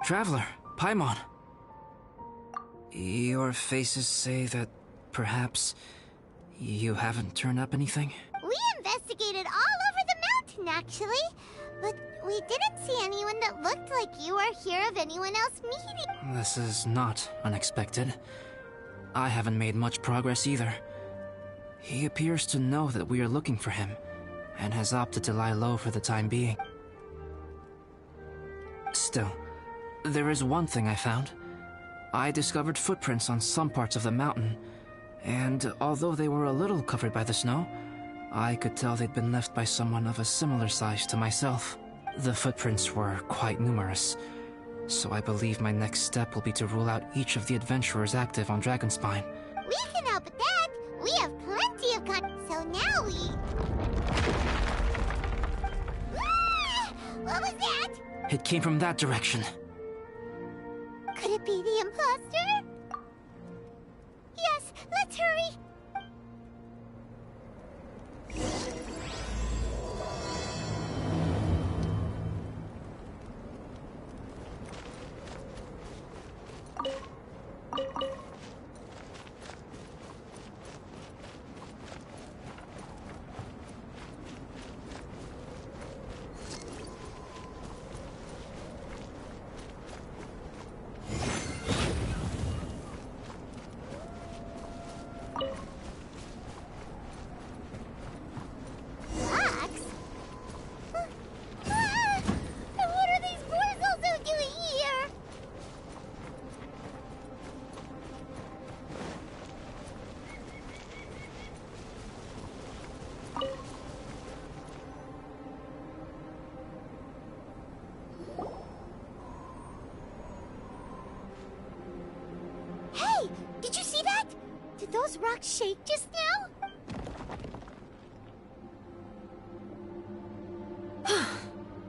Traveler, Paimon. Your faces say that perhaps you haven't turned up anything? We investigated all over the mountain, actually. But we didn't see anyone that looked like you or hear of anyone else meeting. This is not unexpected. I haven't made much progress either. He appears to know that we are looking for him, and has opted to lie low for the time being. Still, there is one thing I found. I discovered footprints on some parts of the mountain, and although they were a little covered by the snow, I could tell they'd been left by someone of a similar size to myself. The footprints were quite numerous, so I believe my next step will be to rule out each of the adventurers active on Dragonspine. We can help with that. We have plenty of so now we... Ah! What was that? It came from that direction. Could it be the imposter? Yes, let's hurry. Did you see that? Did those rocks shake just now?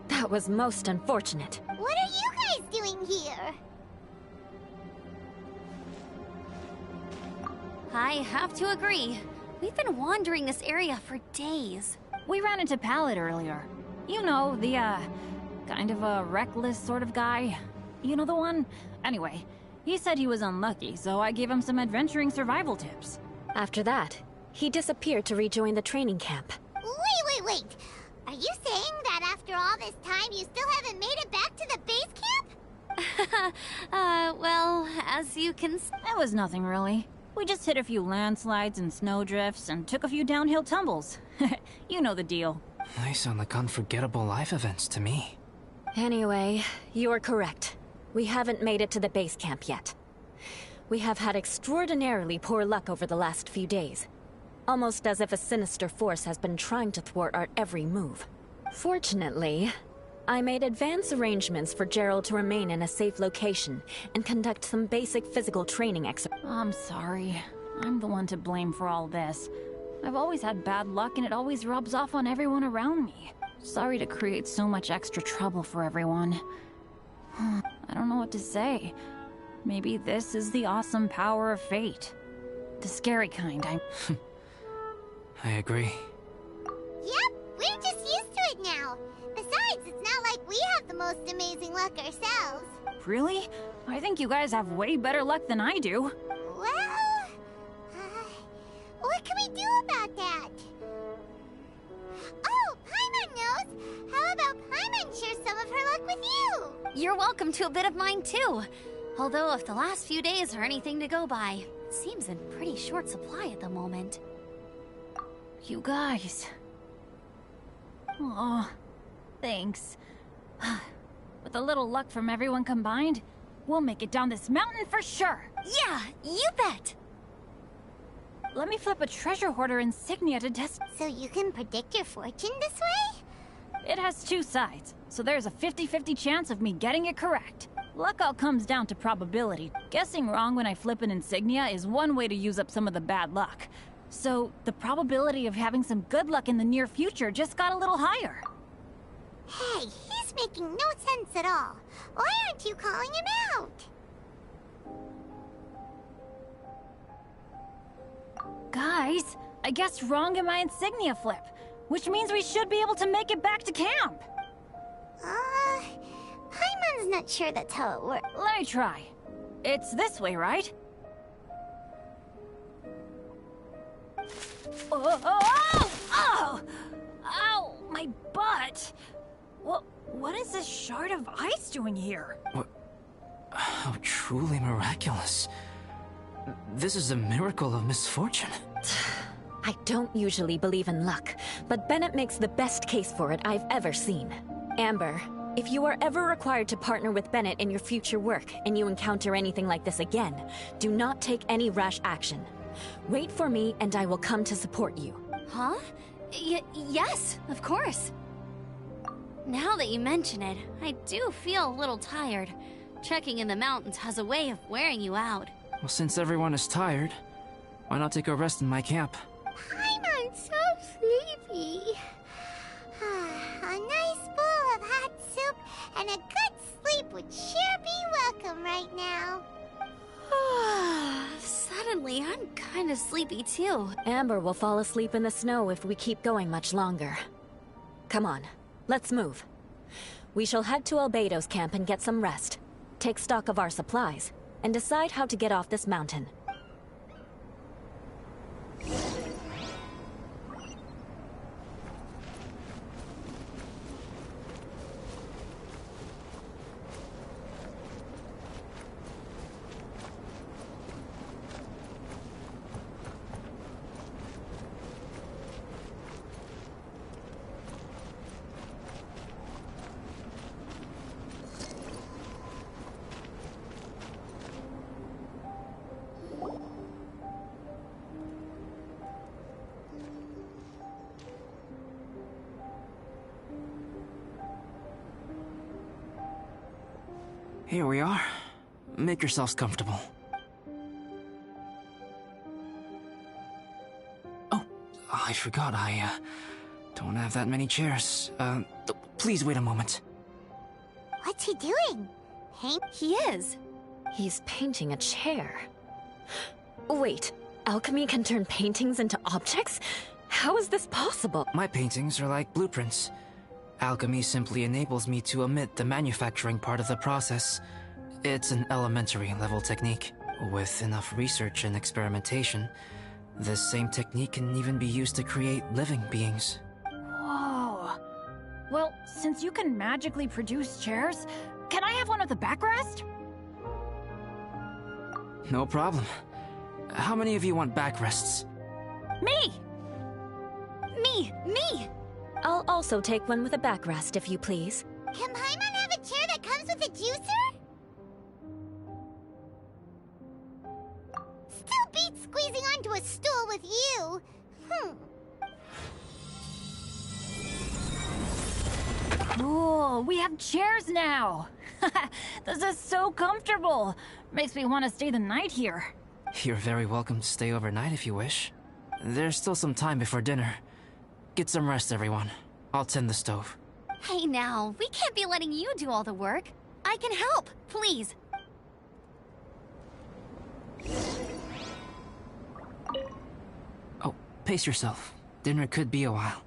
That was most unfortunate. What are you guys doing here? I have to agree. We've been wandering this area for days. We ran into Pallet earlier. You know, the, kind of a reckless sort of guy. You know the one? Anyway, he said he was unlucky, so I gave him some adventuring survival tips. After that, he disappeared to rejoin the training camp. Wait. Are you saying that after all this time you still haven't made it back to the base camp? Well, as you can see... It was nothing really. We just hit a few landslides and snowdrifts and took a few downhill tumbles. You know the deal. They sound like unforgettable life events to me. Anyway, you're correct. We haven't made it to the base camp yet. We have had extraordinarily poor luck over the last few days. Almost as if a sinister force has been trying to thwart our every move. Fortunately, I made advance arrangements for Gerald to remain in a safe location and conduct some basic physical training exercises. I'm sorry. I'm the one to blame for all this. I've always had bad luck and it always rubs off on everyone around me. Sorry to create so much extra trouble for everyone. I don't know what to say. Maybe this is the awesome power of fate. The scary kind, I agree. Yep, we're just used to it now. Besides, it's not like we have the most amazing luck ourselves. Really? I think you guys have way better luck than I do. Well, what can we do about that? Oh, Paimon knows! How about Paimon share some of her luck with you? You're welcome to a bit of mine too. Although if the last few days are anything to go by, it seems in pretty short supply at the moment. You guys. Aw, thanks. With a little luck from everyone combined, we'll make it down this mountain for sure. Yeah, you bet! Let me flip a treasure hoarder insignia to test. So you can predict your fortune this way? It has two sides, so there's a 50-50 chance of me getting it correct. Luck all comes down to probability. Guessing wrong when I flip an insignia is one way to use up some of the bad luck. So, the probability of having some good luck in the near future just got a little higher. Hey, he's making no sense at all. Why aren't you calling him out? Guys, I guessed wrong in my insignia flip, which means we should be able to make it back to camp. Paimon's not sure that's how it works. Let me try. It's this way, right? Oh! Ow! My butt! What is this shard of ice doing here? What? How truly miraculous. This is a miracle of misfortune. I don't usually believe in luck, but Bennett makes the best case for it I've ever seen. Amber, if you are ever required to partner with Bennett in your future work and you encounter anything like this again, do not take any rash action. Wait for me and I will come to support you. Huh? Yes, of course. Now that you mention it, I do feel a little tired. Trekking in the mountains has a way of wearing you out. Well, since everyone is tired, why not take a rest in my camp? I'm so sleepy. A nice bowl of hot soup and a good sleep would sure be welcome right now. Suddenly, I'm kind of sleepy too. Amber will fall asleep in the snow if we keep going much longer. Come on, let's move. We shall head to Albedo's camp and get some rest. Take stock of our supplies, and decide how to get off this mountain. Here we are. Make yourselves comfortable. Oh, I forgot I, don't have that many chairs. Please wait a moment. What's he doing? Paint? He is. He's painting a chair. Wait, alchemy can turn paintings into objects? How is this possible? My paintings are like blueprints. Alchemy simply enables me to omit the manufacturing part of the process. It's an elementary level technique. With enough research and experimentation, this same technique can even be used to create living beings. Whoa. Well, since you can magically produce chairs, can I have one with a backrest? No problem. How many of you want backrests? Me! Me! I'll also take one with a backrest, if you please. Can Paimon have a chair that comes with a juicer? Still beats squeezing onto a stool with you. Cool, we have chairs now! This is so comfortable! Makes me want to stay the night here. You're very welcome to stay overnight if you wish. There's still some time before dinner. Get some rest, everyone. I'll tend the stove. Hey now, we can't be letting you do all the work. I can help, please. Oh, pace yourself. Dinner could be a while.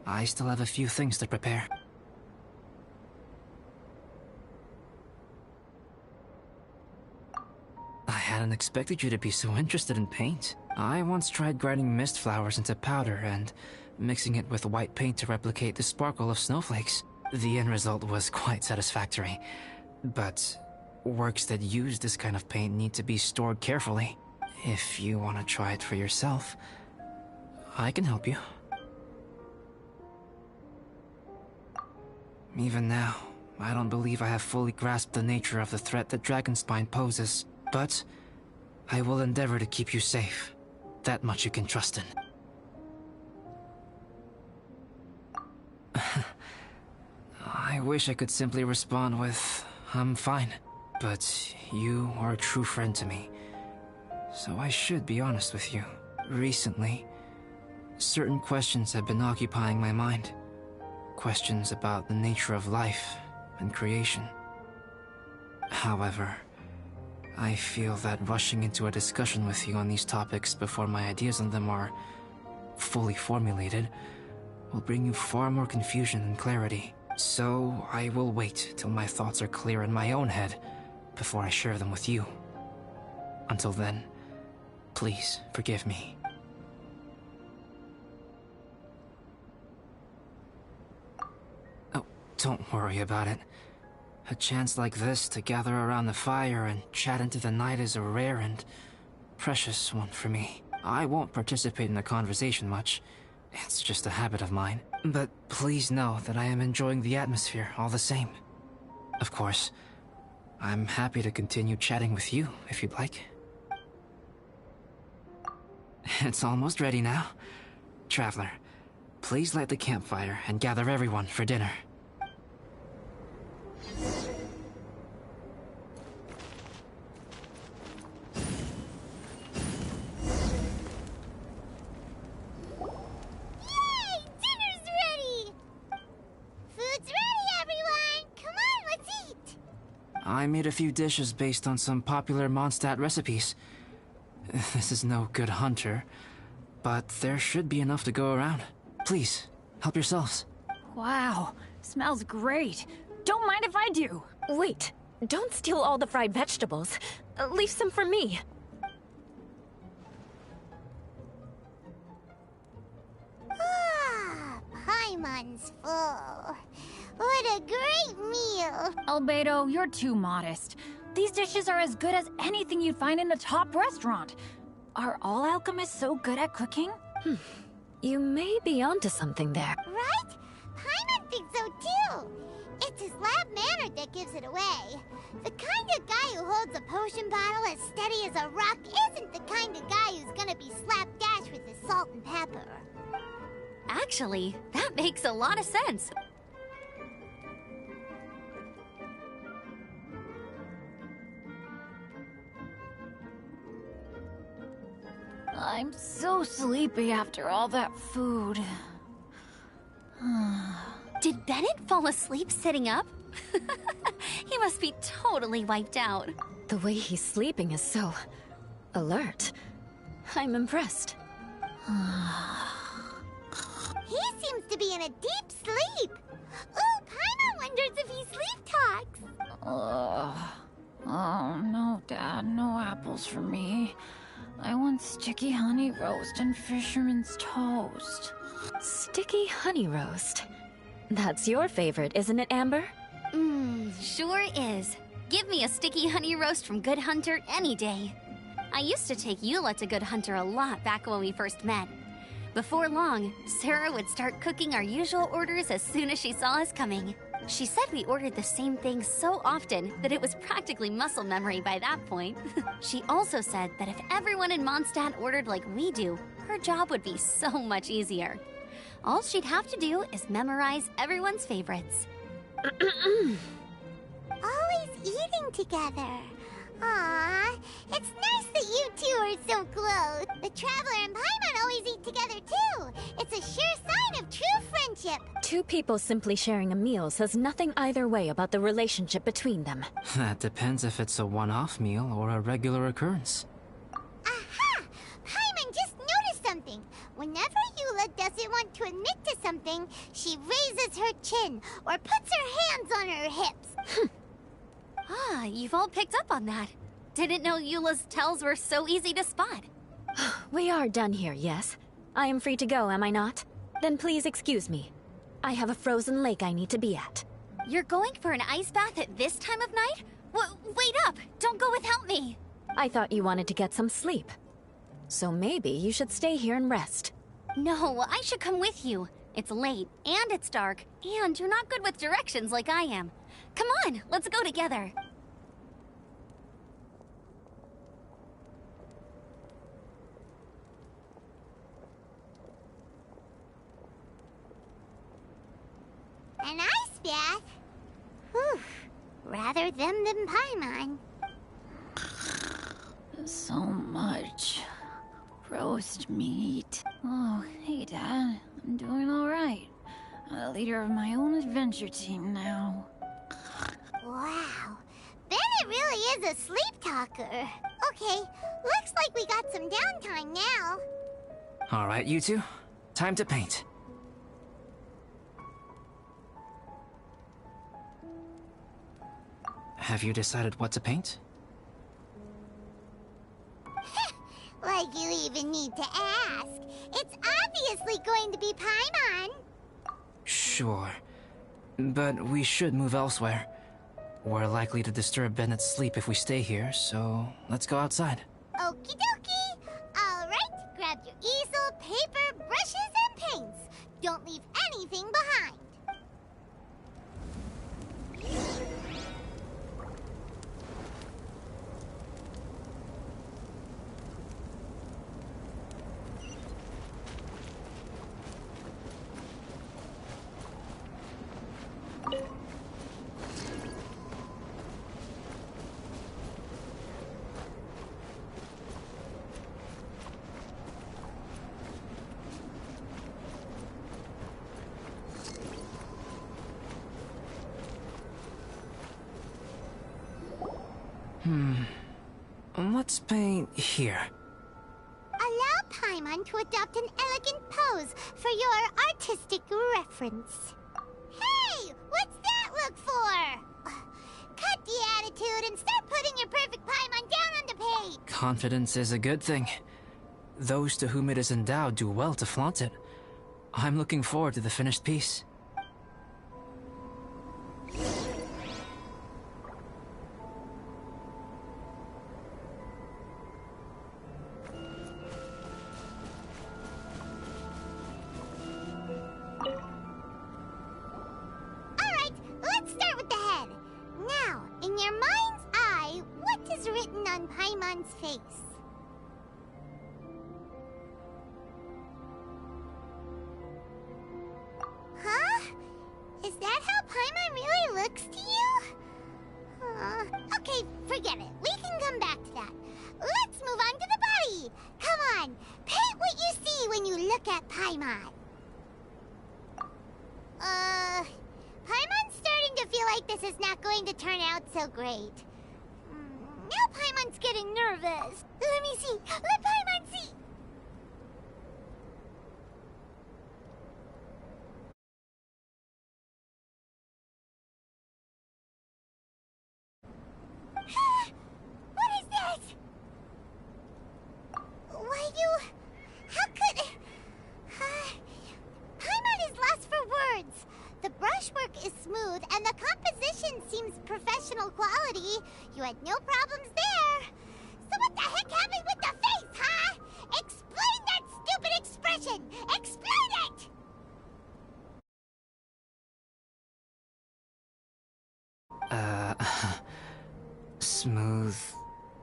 I still have a few things to prepare. I hadn't expected you to be so interested in paint. I once tried grinding mist flowers into powder and mixing it with white paint to replicate the sparkle of snowflakes. The end result was quite satisfactory, but works that use this kind of paint need to be stored carefully. If you want to try it for yourself, I can help you. Even now, I don't believe I have fully grasped the nature of the threat that Dragonspine poses, but I will endeavor to keep you safe. That much you can trust in. I wish I could simply respond with, I'm fine. But you are a true friend to me, so I should be honest with you. Recently, certain questions have been occupying my mind. Questions about the nature of life and creation. However, I feel that rushing into a discussion with you on these topics before my ideas on them are fully formulated will bring you far more confusion than clarity. So I will wait till my thoughts are clear in my own head before I share them with you. Until then, please forgive me. Oh, Don't worry about it. A chance like this to gather around the fire and chat into the night is a rare and precious one for me. I won't participate in the conversation much. It's just a habit of mine. But please know that I am enjoying the atmosphere all the same. Of course, I'm happy to continue chatting with you if you'd like. It's almost ready now. Traveler, please light the campfire and gather everyone for dinner. I made a few dishes based on some popular Mondstadt recipes. This is no good hunter, but there should be enough to go around. Please, help yourselves. Wow, smells great. Don't mind if I do. Wait, don't steal all the fried vegetables. Leave some for me. Ah, Paimon's full. What a great meal! Albedo, you're too modest. These dishes are as good as anything you'd find in a top restaurant. Are all alchemists so good at cooking? You may be onto something there. Right? Paimon thinks so too. It's his lab manner that gives it away. The kind of guy who holds a potion bottle as steady as a rock isn't the kind of guy who's gonna be slapdash with his salt and pepper. Actually, that makes a lot of sense. I'm so sleepy after all that food. Did Bennett fall asleep sitting up? He must be totally wiped out. The way he's sleeping is so alert. I'm impressed. He seems to be in a deep sleep. Ooh, Paimon wonders if he sleep talks. Oh, no, Dad, no apples for me. I want sticky honey roast and fisherman's toast. Sticky honey roast. That's your favorite, isn't it, Amber? Sure is. Give me a sticky honey roast from Good Hunter any day. I used to take Eula to Good Hunter a lot back when we first met. Before long, Sarah would start cooking our usual orders as soon as she saw us coming. She said we ordered the same thing so often that it was practically muscle memory by that point. She also said that if everyone in Mondstadt ordered like we do, her job would be so much easier. All she'd have to do is memorize everyone's favorites. Always eating together. Aww, it's nice that you two are so close. The Traveler and Paimon always eat together too. It's a sure sign of true friendship. Two people simply sharing a meal says nothing either way about the relationship between them. That depends if it's a one-off meal or a regular occurrence. Aha! Paimon just noticed something. Whenever Eula doesn't want to admit to something, she raises her chin or puts her hands on her hips. Ah, you've all picked up on that. Didn't know Eula's tells were so easy to spot. We are done here, yes? I am free to go, am I not? Then please excuse me. I have a frozen lake I need to be at. You're going for an ice bath at this time of night? Wait up! Don't go without me! I thought you wanted to get some sleep. So maybe you should stay here and rest. No, I should come with you. It's late, and it's dark, and you're not good with directions like I am. Come on, let's go together. An ice bath? Whew. Rather them than Paimon. So much roast meat. Oh, hey, Dad. I'm doing all right. I'm the leader of my own adventure team now. Wow. Bennett really is a sleep talker. Okay, looks like we got some downtime now. All right, you two. Time to paint. Have you decided what to paint? Like you even need to ask. It's obviously going to be Paimon. Sure. But we should move elsewhere. We're likely to disturb Bennett's sleep if we stay here, so let's go outside. Okie dokie. Alright, grab your easel, paper, brushes, and paints. Don't leave anything behind. Let's paint here. Allow Paimon to adopt an elegant pose for your artistic reference. Hey! What's that look for? Cut the attitude and start putting your perfect Paimon down on the page! Confidence is a good thing. Those to whom it is endowed do well to flaunt it. I'm looking forward to the finished piece. Paimon's starting to feel like this is not going to turn out so great. Now Paimon's getting nervous. Let me see. Let Paimon see. What is that? Why you... How could... Paimon is lost for words. The brushwork is smooth, and the composition seems professional quality. You had no problems there. So what the heck happened with the face, huh? Explain that stupid expression! Explain it! Smooth,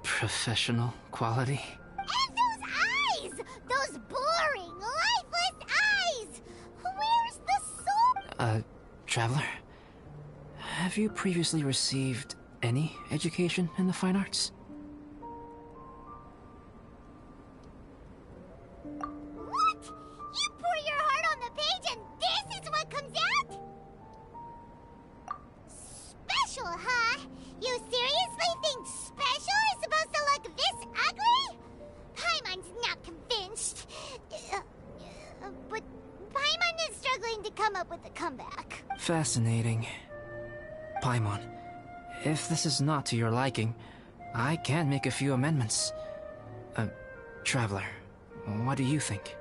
professional quality? And those eyes! Those boring, lifeless eyes! Where's the soul? Traveler? Have you previously received any education in the fine arts? What? You pour your heart on the page and this is what comes out? Special, huh? You seriously think special is supposed to look this ugly? Paimon's not convinced. But Paimon is struggling to come up with a comeback. Fascinating. Paimon, if this is not to your liking, I can make a few amendments. Traveler, what do you think?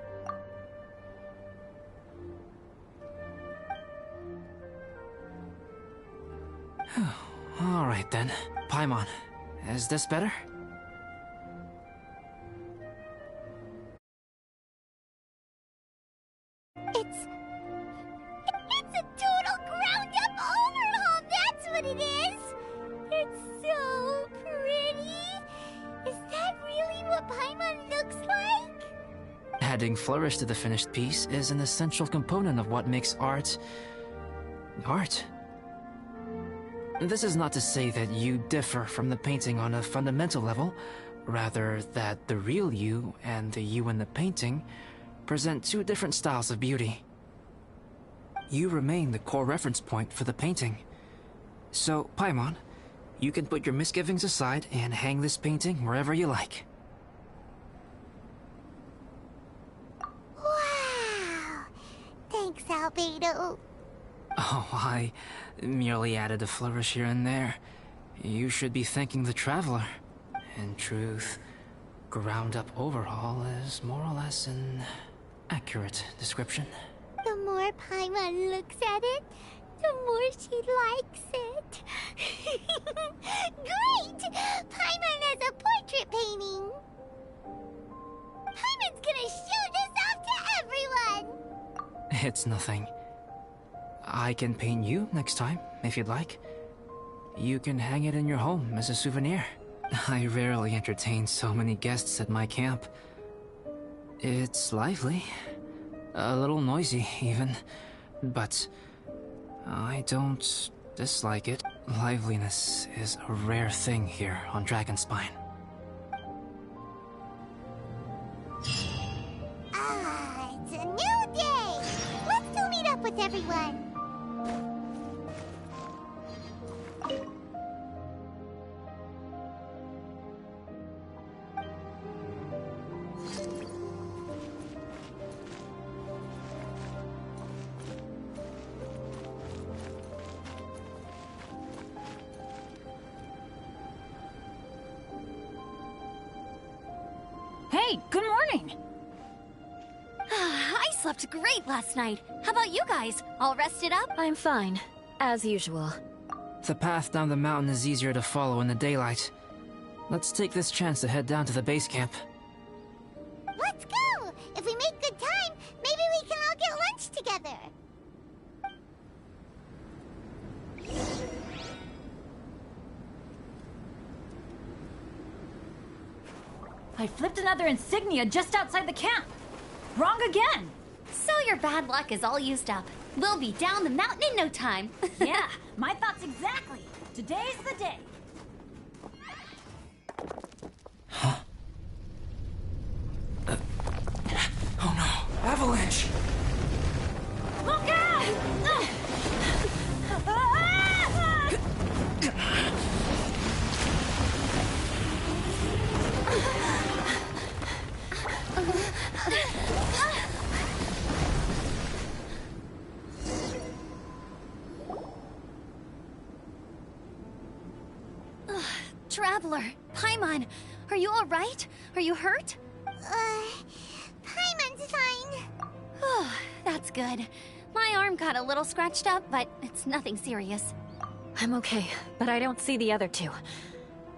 All right then. Paimon, is this better? It's a total ground-up overhaul, that's what it is! It's so pretty! Is that really what Paimon looks like? Adding flourish to the finished piece is an essential component of what makes art... art. This is not to say that you differ from the painting on a fundamental level, rather that the real you and the you in the painting present two different styles of beauty. You remain the core reference point for the painting. So, Paimon, you can put your misgivings aside and hang this painting wherever you like. Wow! Thanks, Albedo. Oh, I merely added a flourish here and there. You should be thanking the Traveler. In truth, ground-up overhaul is more or less an accurate description. The more Paimon looks at it, the more she likes it. Great! Paimon has a portrait painting. Paimon's gonna show this off to everyone. It's nothing. I can paint you next time, if you'd like. You can hang it in your home as a souvenir. I rarely entertain so many guests at my camp. It's lively. A little noisy, even. But I don't dislike it. Liveliness is a rare thing here on Dragonspine. Ah, it's a new day. Let's go meet up with everyone. Hey, good morning! I slept great last night. How about you guys? All rested up? I'm fine, as usual. The path down the mountain is easier to follow in the daylight. Let's take this chance to head down to the base camp. Let's go! If we make good time, maybe we can all get lunch together. I flipped another insignia just outside the camp. Wrong again! So your bad luck is all used up. We'll be down the mountain in no time. Yeah, my thoughts exactly. Today's the day. Oh no! Avalanche! Look out! Traveler, Paimon, are you all right? Are you hurt? Paimon's fine. Oh, that's good. My arm got a little scratched up, but it's nothing serious. I'm okay, but I don't see the other two.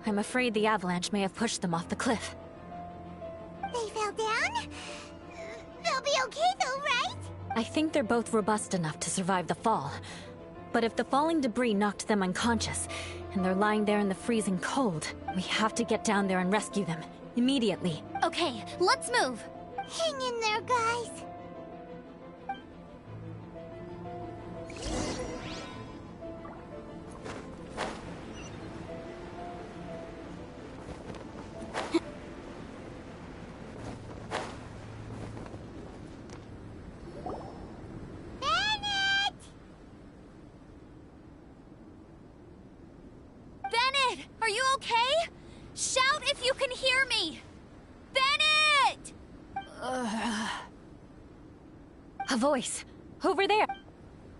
I'm afraid the avalanche may have pushed them off the cliff. They fell down? They'll be okay though, right? I think they're both robust enough to survive the fall. But if the falling debris knocked them unconscious, and they're lying there in the freezing cold, we have to get down there and rescue them. Immediately. Okay, let's move. Hang in there, guys. Bennett, are you okay? Shout if you can hear me! Bennett! A voice. Over there.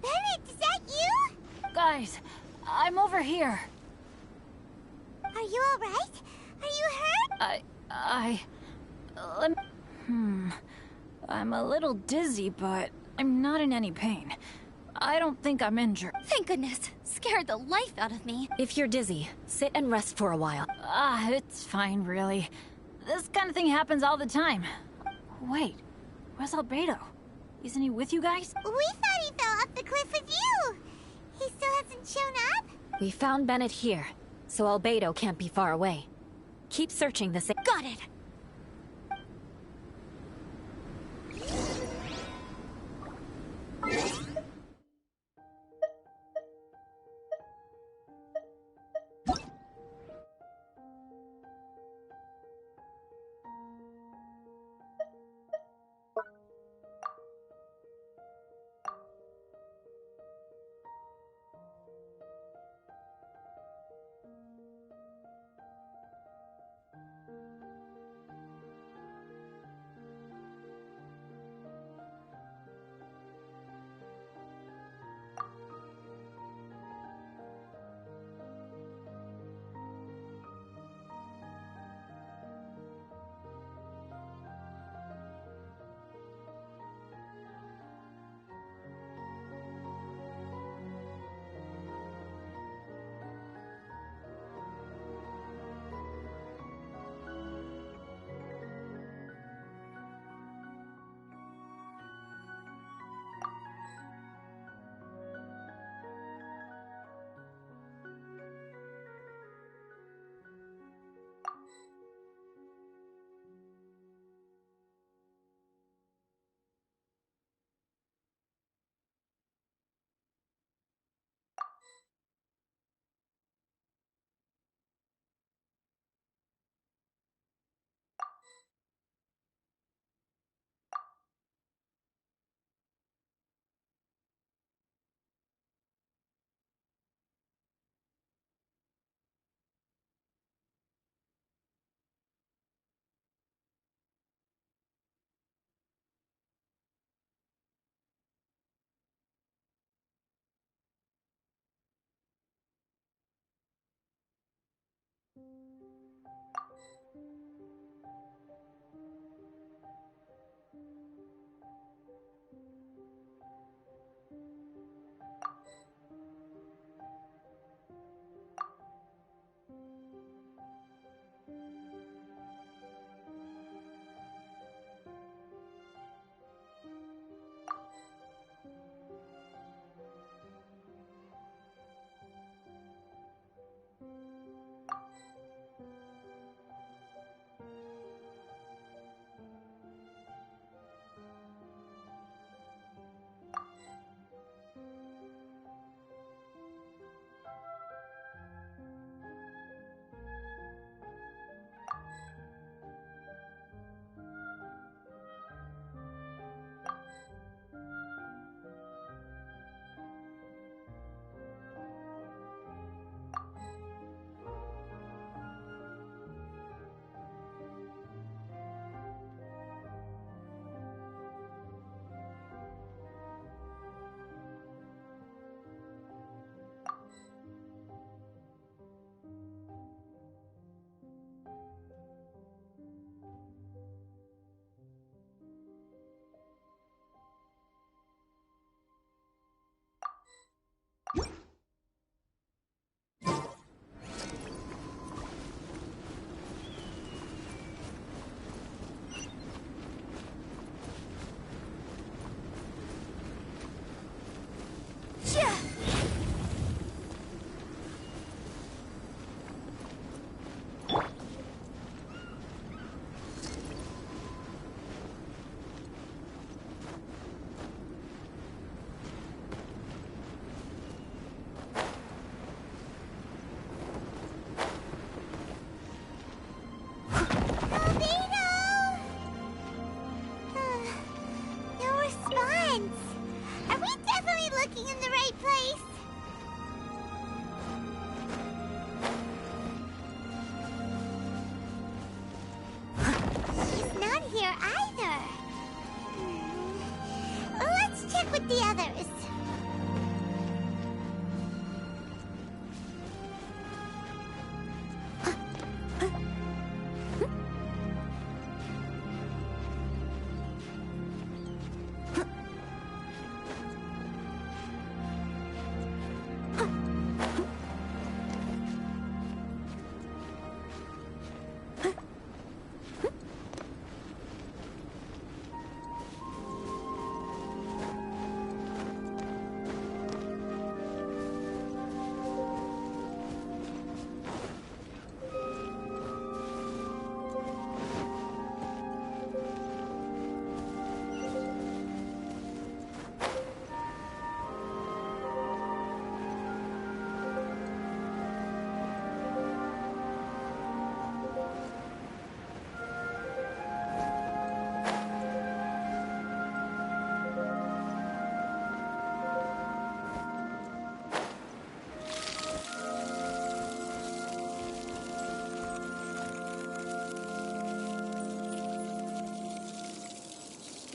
Bennett, is that you? Guys, I'm over here. Are you alright? Are you hurt? Let me... I'm a little dizzy, but I'm not in any pain. I don't think I'm injured. Thank goodness. Scared the life out of me. If you're dizzy, sit and rest for a while. It's fine, really. This kind of thing happens all the time. Wait, where's Albedo? Isn't he with you guys? We thought he fell off the cliff with you. He still hasn't shown up? We found Bennett here, so Albedo can't be far away. Keep searching this. Got it.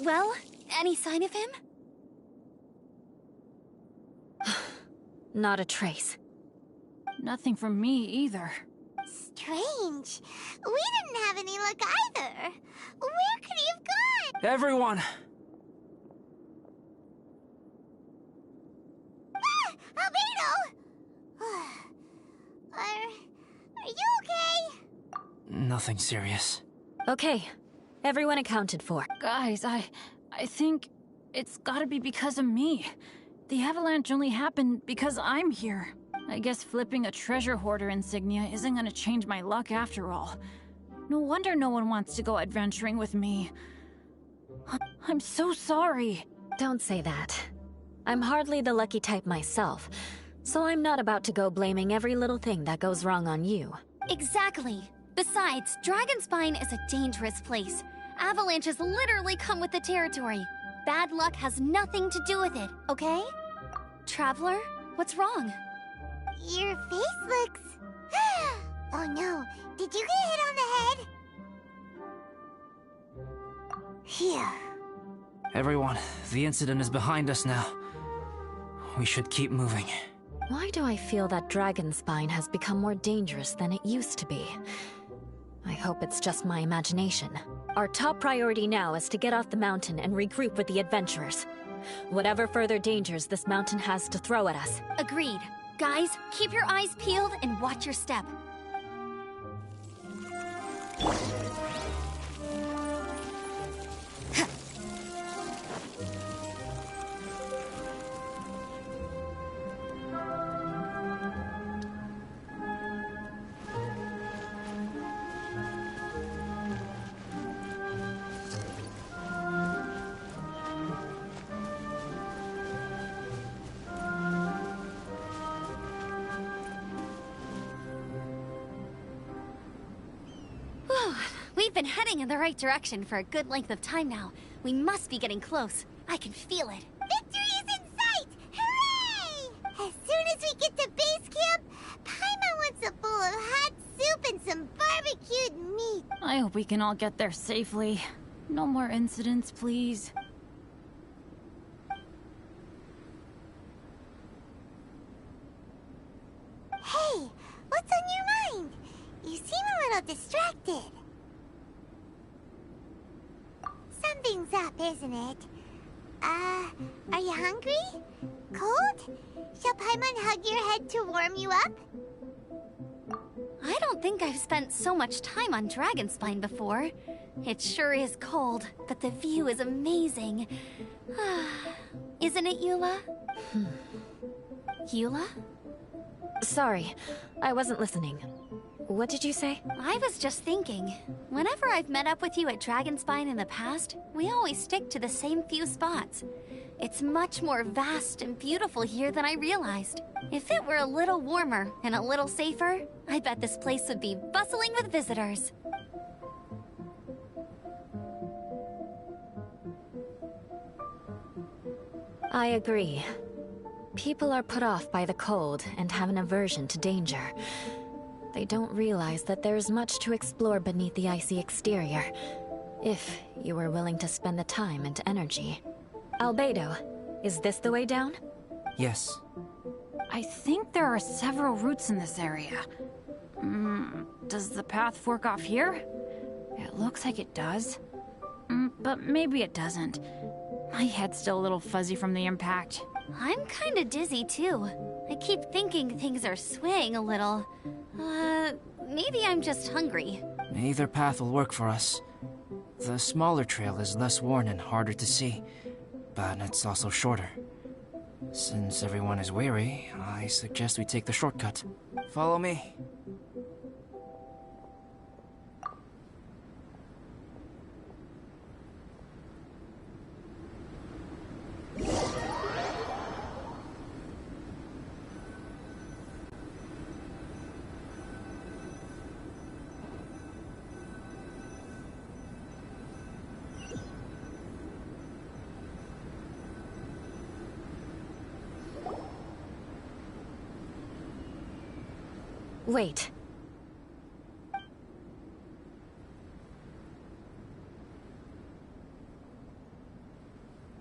Well, any sign of him? Not a trace. Nothing from me either. Strange. We didn't have any luck either. Where could he have gone? Everyone! Ah! Albedo! Are you okay? Nothing serious. Okay, everyone accounted for. Guys, I think it's gotta be because of me. The avalanche only happened because I'm here. I guess flipping a treasure hoarder insignia isn't gonna change my luck after all. No wonder no one wants to go adventuring with me. I'm so sorry. Don't say that. I'm hardly the lucky type myself, so I'm not about to go blaming every little thing that goes wrong on you. Exactly. Besides, Dragonspine is a dangerous place. Avalanches literally come with the territory. Bad luck has nothing to do with it, okay? Traveler, what's wrong? Your face looks... Oh no, did you get hit on the head? Phew. Everyone, the incident is behind us now. We should keep moving. Why do I feel that Dragonspine has become more dangerous than it used to be? I hope it's just my imagination. Our top priority now is to get off the mountain and regroup with the adventurers. Whatever further dangers this mountain has to throw at us. Agreed. Guys, keep your eyes peeled and watch your step. We've been heading in the right direction for a good length of time now. We must be getting close. I can feel it. Victory is in sight! Hooray! As soon as we get to base camp, Paimon wants a bowl of hot soup and some barbecued meat. I hope we can all get there safely. No more incidents, please. Hey, what's on your mind? You seem a little distracted. Something's up, isn't it? Are you hungry? Cold? Shall Paimon hug your head to warm you up? I don't think I've spent so much time on Dragonspine before. It sure is cold, but the view is amazing. Isn't it, Eula? Eula? Sorry, I wasn't listening. What did you say? I was just thinking, whenever I've met up with you at Dragonspine in the past, we always stick to the same few spots. It's much more vast and beautiful here than I realized. If it were a little warmer and a little safer, I bet this place would be bustling with visitors. I agree. People are put off by the cold and have an aversion to danger. They don't realize that there's much to explore beneath the icy exterior, if you were willing to spend the time and energy. Albedo, is this the way down? Yes. I think there are several routes in this area. Does the path fork off here? It looks like it does. But maybe it doesn't. My head's still a little fuzzy from the impact. I'm kinda dizzy too. I keep thinking things are swaying a little. Maybe I'm just hungry. Either path will work for us. The smaller trail is less worn and harder to see, but it's also shorter. Since everyone is weary, I suggest we take the shortcut. Follow me. Wait.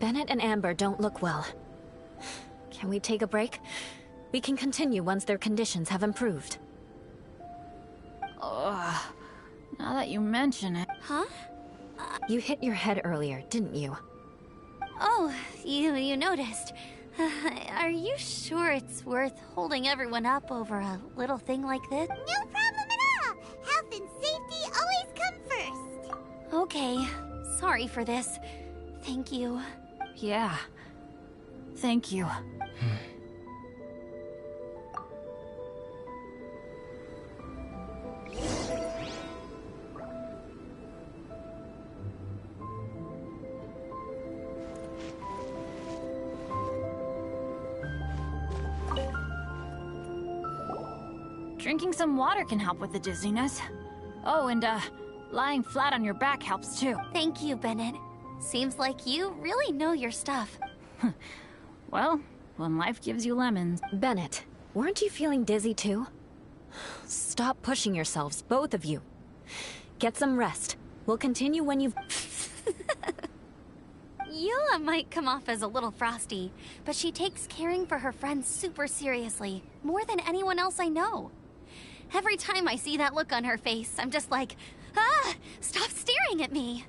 Bennett and Amber don't look well. Can we take a break? We can continue once their conditions have improved. Ugh. Now that you mention it... Huh? You hit your head earlier, didn't you? Oh, you noticed. Are you sure it's worth holding everyone up over a little thing like this? No problem at all! Health and safety always come first! Okay, sorry for this. Thank you. Yeah. Thank you. Drinking some water can help with the dizziness. Oh, and lying flat on your back helps too. Thank you, Bennett. Seems like you really know your stuff. Well, when life gives you lemons. Bennett, weren't you feeling dizzy too? Stop pushing yourselves, both of you. Get some rest. We'll continue when you've... Eula might come off as a little frosty, but she takes caring for her friends super seriously, more than anyone else I know. Every time I see that look on her face, I'm just like, ah, stop staring at me.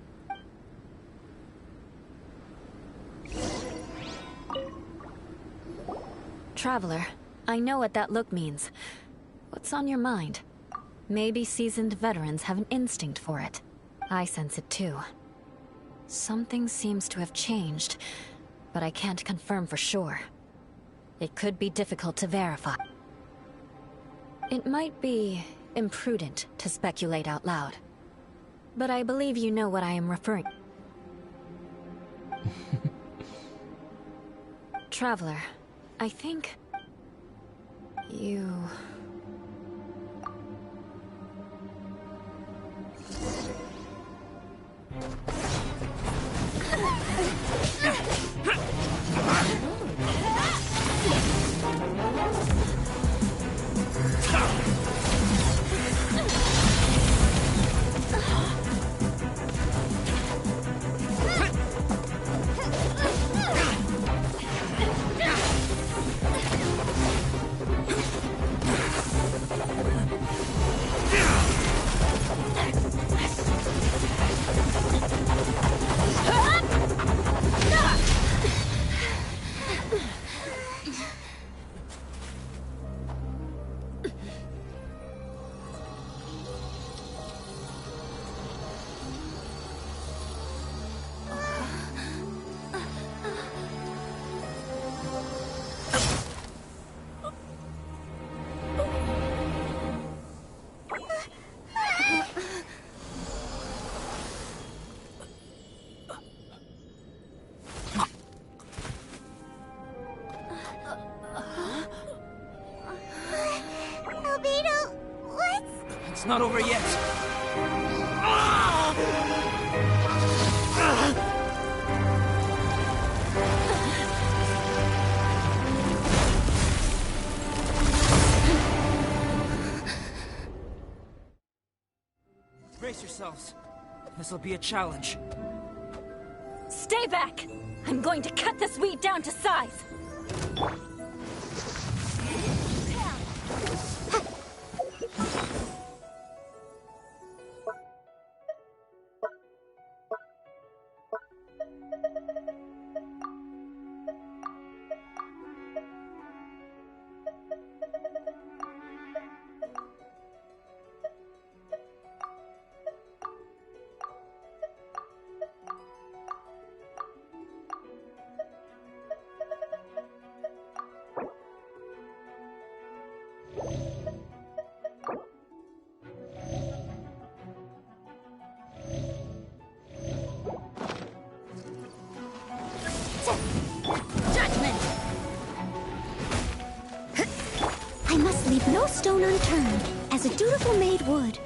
Traveler, I know what that look means. What's on your mind? Maybe seasoned veterans have an instinct for it. I sense it too. Something seems to have changed, but I can't confirm for sure. It could be difficult to verify. It might be imprudent to speculate out loud, but I believe you know what I am referring. Traveler, I think... you... It's not over yet. Brace yourselves. This'll be a challenge. Stay back! I'm going to cut this weed down to size! I must leave no stone unturned, as a dutiful maid would.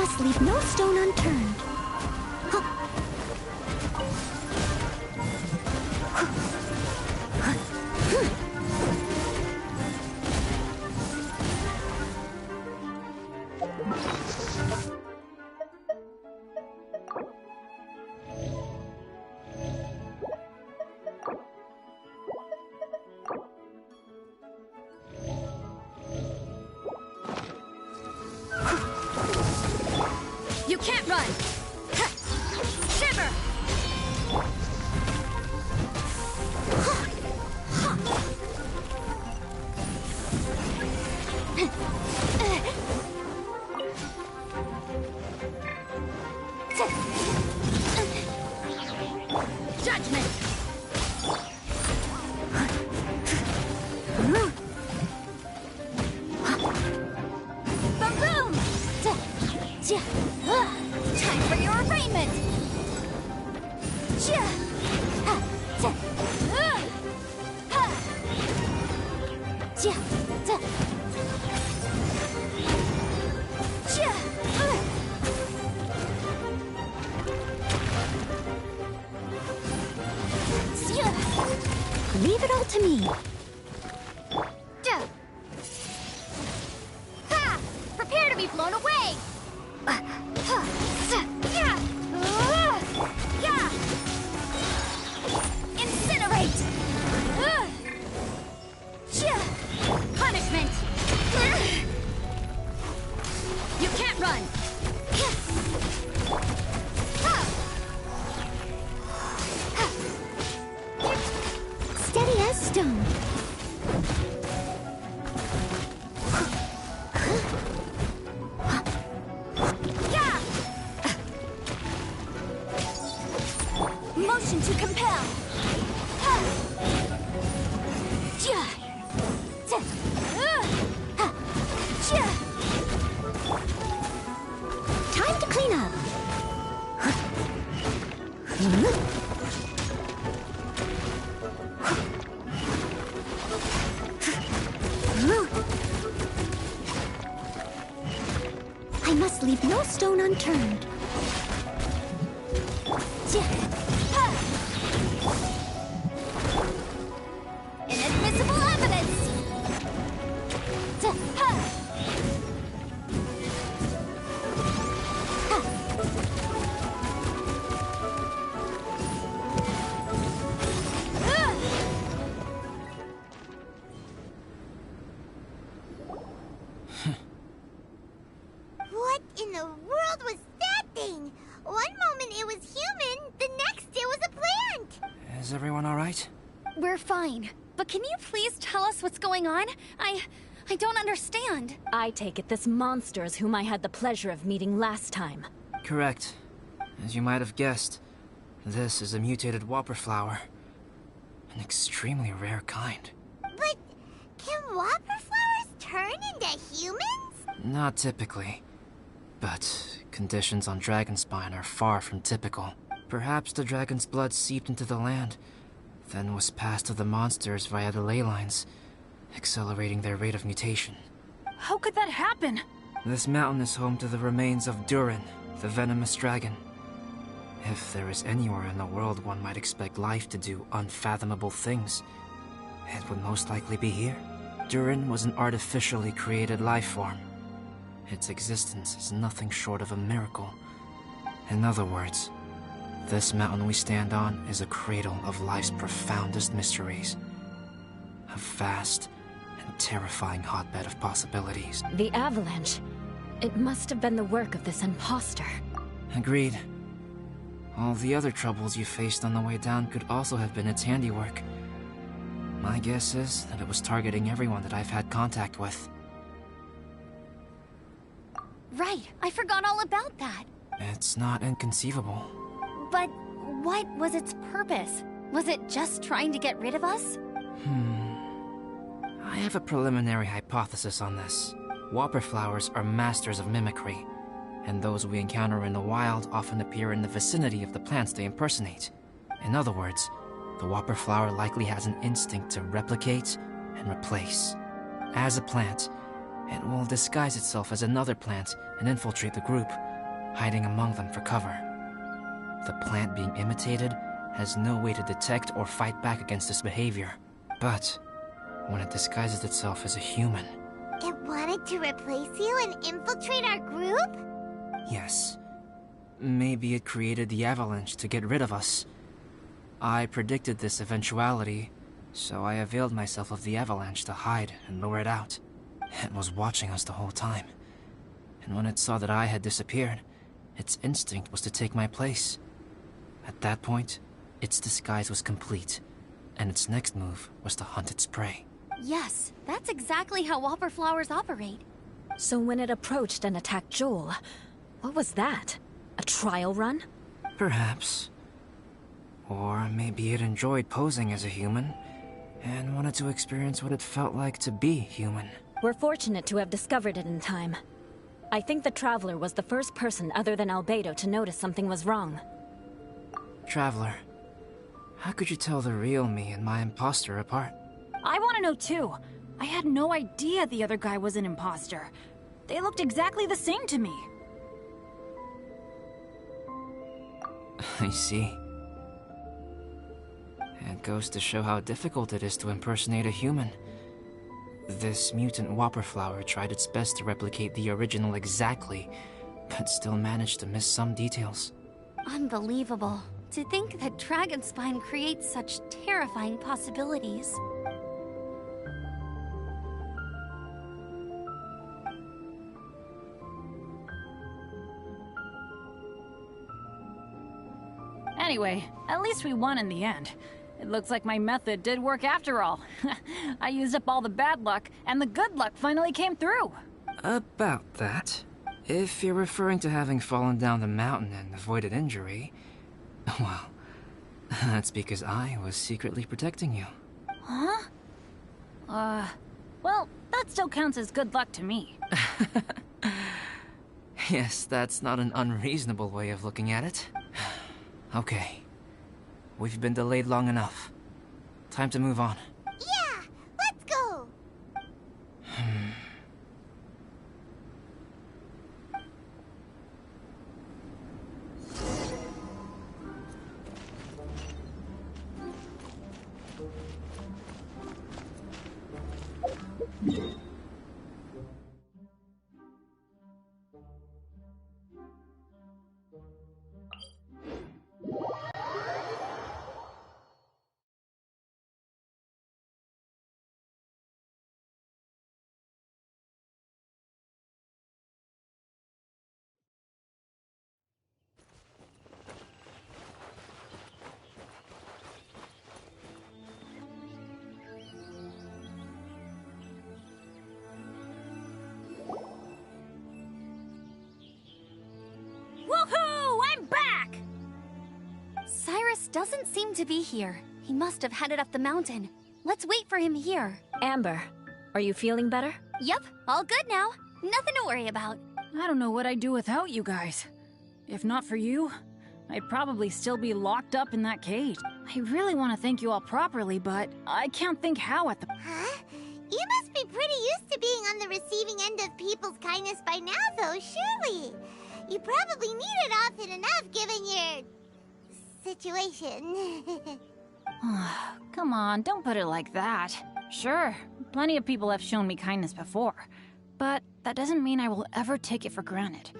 must leave no stone unturned. You can't run! Shiver! Judgment! Ba-boom! Time for your arraignment! Leave it all to me. Prepare to be blown away! Incinerate! Punishment! You can't run! Steady as stone. Motion to compel! Time to clean up. I must leave no stone unturned. Inadmissible evidence! What in the world was that thing? One moment it was human, the next it was a plant! Is everyone alright? We're fine. But can you please tell us what's going on? I don't understand. I take it this monster is whom I had the pleasure of meeting last time. Correct. As you might have guessed, this is a mutated whopper flower. An extremely rare kind. But can whopper flowers turn into humans? Not typically. But conditions on Dragonspine are far from typical. Perhaps the dragon's blood seeped into the land, then was passed to the monsters via the ley lines, accelerating their rate of mutation. How could that happen? This mountain is home to the remains of Durin, the venomous dragon. If there is anywhere in the world one might expect life to do unfathomable things, it would most likely be here. Durin was an artificially created life form. Its existence is nothing short of a miracle. In other words, this mountain we stand on is a cradle of life's profoundest mysteries. A vast and terrifying hotbed of possibilities. The avalanche. It must have been the work of this imposter. Agreed. All the other troubles you faced on the way down could also have been its handiwork. My guess is that it was targeting everyone that I've had contact with. Right, I forgot all about that. It's not inconceivable. But what was its purpose? Was it just trying to get rid of us? I have a preliminary hypothesis on this. Whopper flowers are masters of mimicry, and those we encounter in the wild often appear in the vicinity of the plants they impersonate. In other words, the whopper flower likely has an instinct to replicate and replace. As a plant, it will disguise itself as another plant and infiltrate the group, hiding among them for cover. The plant being imitated has no way to detect or fight back against this behavior. But when it disguises itself as a human... It wanted to replace you and infiltrate our group? Yes. Maybe it created the avalanche to get rid of us. I predicted this eventuality, so I availed myself of the avalanche to hide and lure it out. It was watching us the whole time. And when it saw that I had disappeared, its instinct was to take my place. At that point, its disguise was complete, and its next move was to hunt its prey. Yes, that's exactly how whopper flowers operate. So when it approached and attacked Joel, what was that? A trial run? Perhaps. Or maybe it enjoyed posing as a human, and wanted to experience what it felt like to be human. We're fortunate to have discovered it in time. I think the Traveler was the first person other than Albedo to notice something was wrong. Traveler, how could you tell the real me and my imposter apart? I want to know too. I had no idea the other guy was an imposter. They looked exactly the same to me. I see. It goes to show how difficult it is to impersonate a human. This mutant whopper flower tried its best to replicate the original exactly, but still managed to miss some details. Unbelievable. To think that Dragonspine creates such terrifying possibilities. Anyway, at least we won in the end. It looks like my method did work after all. I used up all the bad luck, and the good luck finally came through. About that, if you're referring to having fallen down the mountain and avoided injury, well, that's because I was secretly protecting you. Huh? Well, that still counts as good luck to me. Yes, that's not an unreasonable way of looking at it. Okay. We've been delayed long enough. Time to move on. Yeah, let's go! Woohoo! I'm back! Cyrus doesn't seem to be here. He must have headed up the mountain. Let's wait for him here. Amber, are you feeling better? Yep, all good now. Nothing to worry about. I don't know what I'd do without you guys. If not for you, I'd probably still be locked up in that cage. I really want to thank you all properly, but I can't think how at the... Huh? You must be pretty used to being on the receiving end of people's kindness by now, though, surely. You probably need it often enough, given your... situation. Come on, don't put it like that. Sure, plenty of people have shown me kindness before, but that doesn't mean I will ever take it for granted.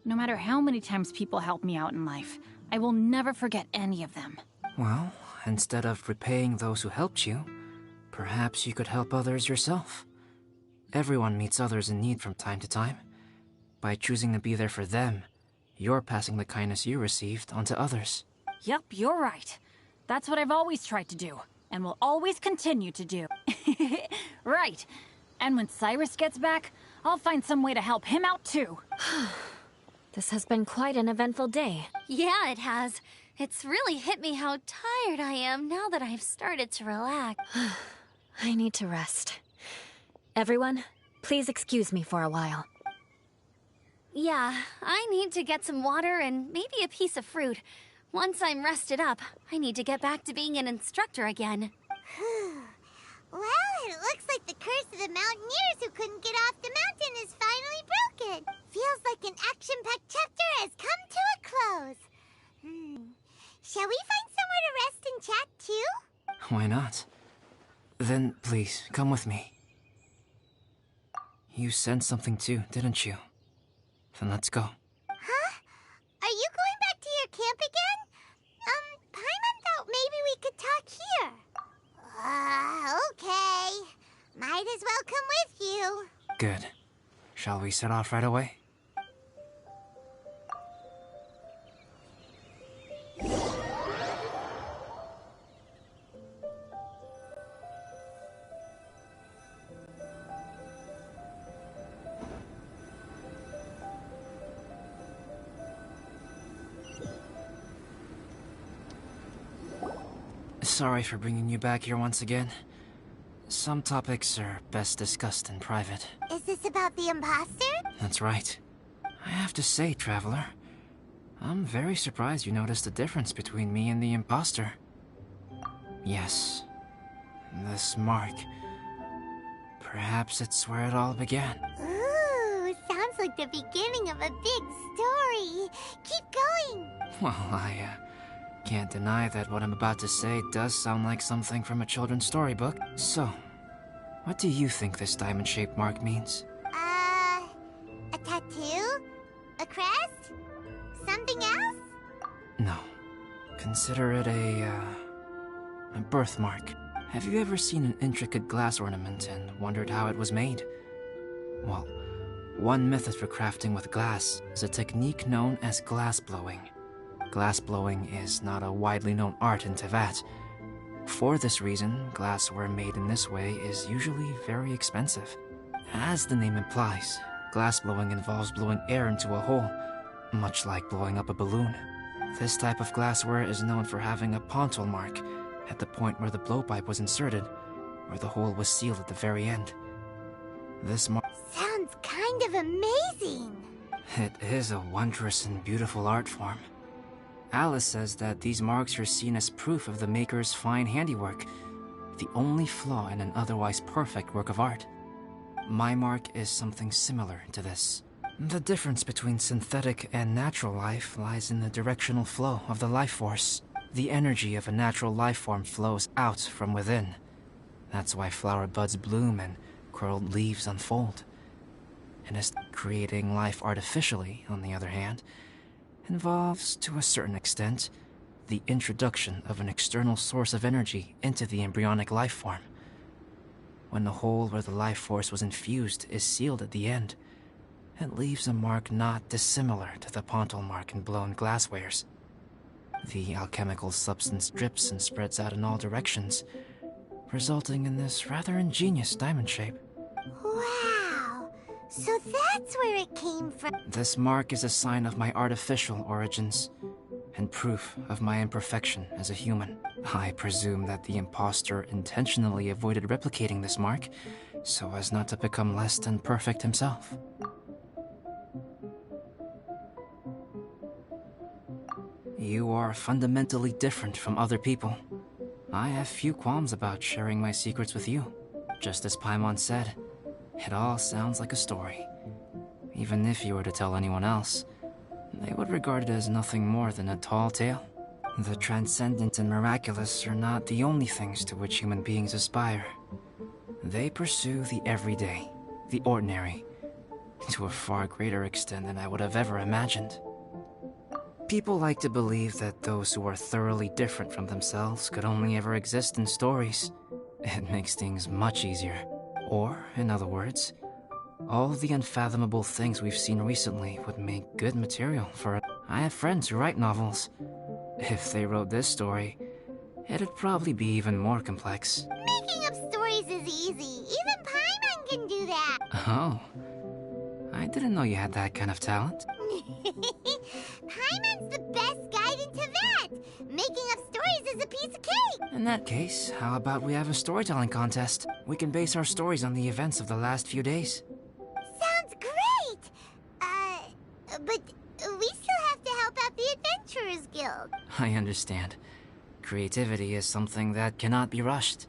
No matter how many times people help me out in life, I will never forget any of them. Well, instead of repaying those who helped you, perhaps you could help others yourself. Everyone meets others in need from time to time. By choosing to be there for them, you're passing the kindness you received onto others. Yep, you're right. That's what I've always tried to do, and will always continue to do. Right. And when Cyrus gets back, I'll find some way to help him out too. This has been quite an eventful day. Yeah, it has. It's really hit me how tired I am now that I've started to relax. I need to rest. Everyone, please excuse me for a while. Yeah, I need to get some water and maybe a piece of fruit. Once I'm rested up, I need to get back to being an instructor again. Well, it looks like the curse of the mountaineers who couldn't get off the mountain is finally broken. Feels like an action-packed chapter has come to a close. Shall we find somewhere to rest and chat too? Why not? Then, please, come with me. You sensed something too, didn't you? Then let's go. Huh? Are you going back to your camp again? Paimon thought maybe we could talk here. Okay. Might as well come with you. Good. Shall we set off right away? Sorry for bringing you back here once again. Some topics are best discussed in private. Is this about the imposter? That's right. I have to say, Traveler, I'm very surprised you noticed the difference between me and the imposter. Yes, this mark. Perhaps it's where it all began. Ooh, sounds like the beginning of a big story. Keep going. Well, I can't deny that what I'm about to say does sound like something from a children's storybook. So, what do you think this diamond-shaped mark means? A tattoo? A crest? Something else? No. Consider it a birthmark. Have you ever seen an intricate glass ornament and wondered how it was made? Well, one method for crafting with glass is a technique known as glass blowing. Glass blowing is not a widely known art in Teyvat. For this reason, glassware made in this way is usually very expensive. As the name implies, glass blowing involves blowing air into a hole, much like blowing up a balloon. This type of glassware is known for having a pontal mark at the point where the blowpipe was inserted, where the hole was sealed at the very end. This mark... Sounds kind of amazing. It is a wondrous and beautiful art form. Alice says that these marks are seen as proof of the maker's fine handiwork, the only flaw in an otherwise perfect work of art. My mark is something similar to this. The difference between synthetic and natural life lies in the directional flow of the life force. The energy of a natural life form flows out from within. That's why flower buds bloom and curled leaves unfold. And as creating life artificially, on the other hand, involves, to a certain extent, the introduction of an external source of energy into the embryonic life form. When the hole where the life force was infused is sealed at the end, it leaves a mark not dissimilar to the pontal mark in blown glasswares. The alchemical substance drips and spreads out in all directions, resulting in this rather ingenious diamond shape. Wow, so that's where it came from. This mark is a sign of my artificial origins, and proof of my imperfection as a human. I presume that the imposter intentionally avoided replicating this mark, so as not to become less than perfect himself. You are fundamentally different from other people. I have few qualms about sharing my secrets with you. Just as Paimon said, it all sounds like a story. Even if you were to tell anyone else, they would regard it as nothing more than a tall tale. The transcendent and miraculous are not the only things to which human beings aspire. They pursue the everyday, the ordinary, to a far greater extent than I would have ever imagined. People like to believe that those who are thoroughly different from themselves could only ever exist in stories. It makes things much easier. Or, in other words, all the unfathomable things we've seen recently would make good material for it. I have friends who write novels. If they wrote this story, it'd probably be even more complex. Making up stories is easy. Even Paimon can do that. Oh. I didn't know you had that kind of talent. Paimon's the best guide in Teyvat. Making up stories is a piece of cake. In that case, how about we have a storytelling contest? We can base our stories on the events of the last few days. Sounds great. But we still have to help out the Adventurers Guild. I understand. Creativity is something that cannot be rushed.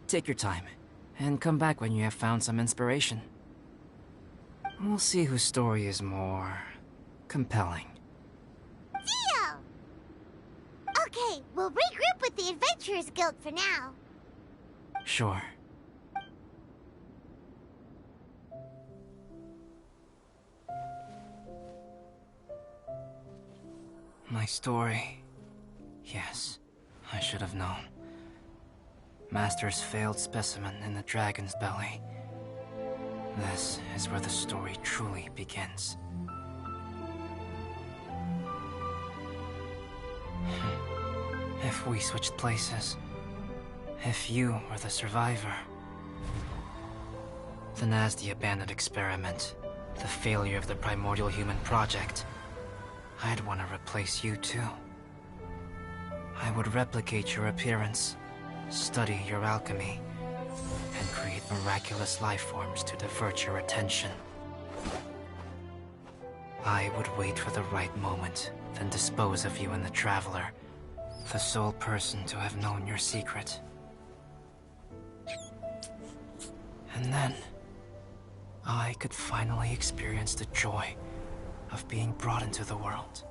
Take your time, and come back when you have found some inspiration. We'll see whose story is more compelling. Okay, we'll regroup with the Adventurers Guild for now. Sure. My story. Yes, I should have known. Master's failed specimen in the dragon's belly. This is where the story truly begins. If we switched places, if you were the survivor, then as the abandoned experiment, the failure of the primordial human project, I'd want to replace you too. I would replicate your appearance, study your alchemy, and create miraculous life forms to divert your attention. I would wait for the right moment, then dispose of you in the Traveler, the sole person to have known your secret. And then, I could finally experience the joy of being brought into the world.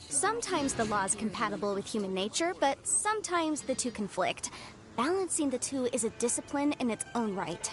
Sometimes the law is compatible with human nature, but sometimes the two conflict. Balancing the two is a discipline in its own right.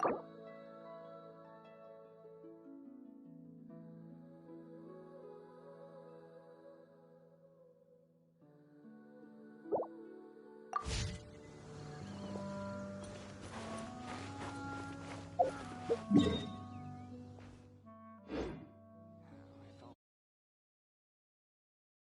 Bye.